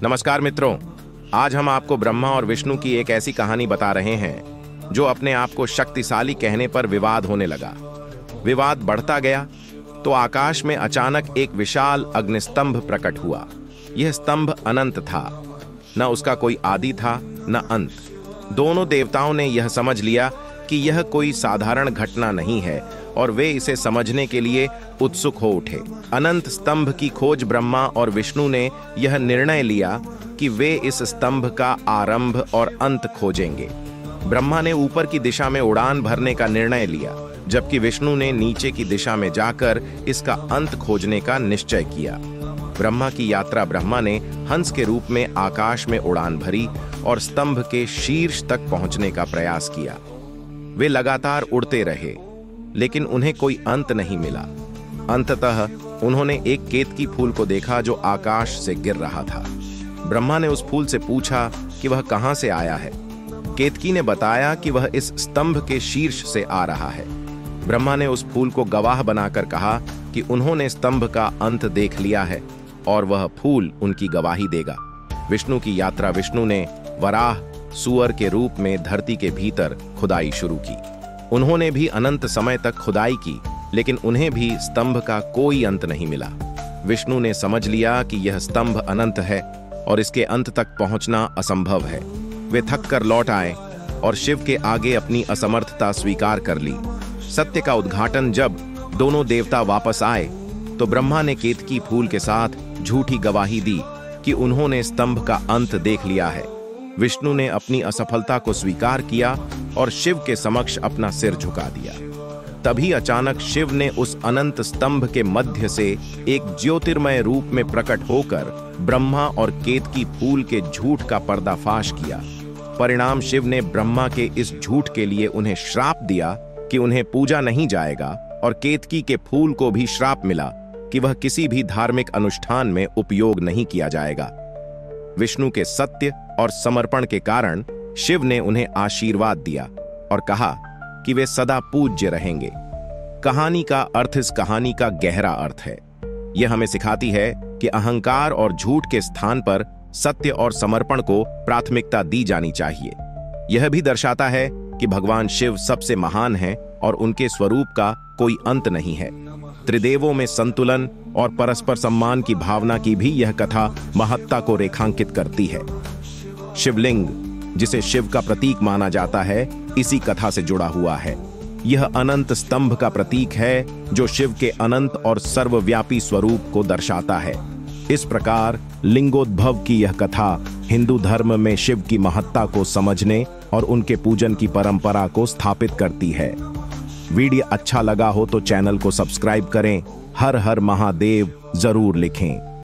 नमस्कार मित्रों, आज हम आपको ब्रह्मा और विष्णु की एक ऐसी कहानी बता रहे हैं जो अपने आप को शक्तिशाली कहने पर विवाद होने लगा। विवाद बढ़ता गया तो आकाश में अचानक एक विशाल अग्निस्तंभ प्रकट हुआ। यह स्तंभ अनंत था, न उसका कोई आदि था न अंत। दोनों देवताओं ने यह समझ लिया कि यह कोई साधारण घटना नहीं है और वे इसे समझने के लिए उत्सुक हो उठे। अनंत स्तंभ की खोज ब्रह्मा और विष्णु ने यह निर्णय लिया कि वे इस स्तंभ का आरंभ और अंत खोजेंगे। ब्रह्मा ने ऊपर की दिशा में उड़ान भरने का निर्णय लिया, जबकि विष्णु ने नीचे की दिशा में जाकर इसका अंत खोजने का निश्चय किया। ब्रह्मा की यात्रा ब्रह्मा ने हंस के रूप में आकाश में उड़ान भरी और स्तंभ के शीर्ष तक पहुंचने का प्रयास किया। वे लगातार उड़ते रहे, लेकिन उन्हें कोई अंत नहीं मिला। अंततः उन्होंने एक केतकी फूल को देखा जो आकाश से गिर रहा था। ब्रह्मा ने उस फूल से पूछा कि वह कहां से आया है। केतकी ने बताया कि वह इस स्तंभ के शीर्ष से आ रहा है। ब्रह्मा ने उस फूल को गवाह बनाकर कहा कि उन्होंने स्तंभ का अंत देख लिया है और वह फूल उनकी गवाही देगा। विष्णु की यात्रा विष्णु ने वराह सुअर के रूप में धरती के भीतर खुदाई शुरू की। उन्होंने भी अनंत समय तक खुदाई की, लेकिन उन्हें भी स्तंभ का कोई अंत नहीं मिला। विष्णु ने समझ लिया कि यह स्तंभ अनंत है और इसके अंत तक पहुंचना असंभव है। वे थक कर लौट आए और शिव के आगे अपनी असमर्थता स्वीकार कर ली। सत्य का उद्घाटन जब दोनों देवता वापस आए तो ब्रह्मा ने केतकी फूल के साथ झूठी गवाही दी कि उन्होंने स्तंभ का अंत देख लिया है। विष्णु ने अपनी असफलता को स्वीकार किया और शिव के समक्ष अपना सिर झुका दिया। तभी अचानक शिव ने उस अनंत स्तंभ के मध्य से एक ज्योतिर्मय रूप में प्रकट होकर ब्रह्मा और केतकी फूल के झूठ का पर्दाफाश किया। परिणाम, शिव ने ब्रह्मा के इस झूठ के लिए उन्हें श्राप दिया कि उन्हें पूजा नहीं जाएगा, और केतकी के फूल को भी श्राप मिला कि वह किसी भी धार्मिक अनुष्ठान में उपयोग नहीं किया जाएगा। विष्णु के सत्य और समर्पण के कारण शिव ने उन्हें आशीर्वाद दिया और कहा कि वे सदा पूज्य रहेंगे। कहानी का अर्थ, इस कहानी का गहरा अर्थ है। यह हमें सिखाती है कि अहंकार और झूठ के स्थान पर सत्य और समर्पण को प्राथमिकता दी जानी चाहिए। यह भी दर्शाता है कि भगवान शिव सबसे महान हैं और उनके स्वरूप का कोई अंत नहीं है। त्रिदेवों में संतुलन और परस्पर सम्मान की भावना की भी यह कथा महत्ता को रेखांकित करती है। शिवलिंग, जिसे शिव का प्रतीक माना जाता है, इसी कथा से जुड़ा हुआ है। यह अनंत स्तंभ का प्रतीक है जो शिव के अनंत और सर्वव्यापी स्वरूप को दर्शाता है। इस प्रकार लिंगोद्भव की यह कथा हिंदू धर्म में शिव की महत्ता को समझने और उनके पूजन की परंपरा को स्थापित करती है। वीडियो अच्छा लगा हो तो चैनल को सब्सक्राइब करें। हर हर महादेव जरूर लिखें।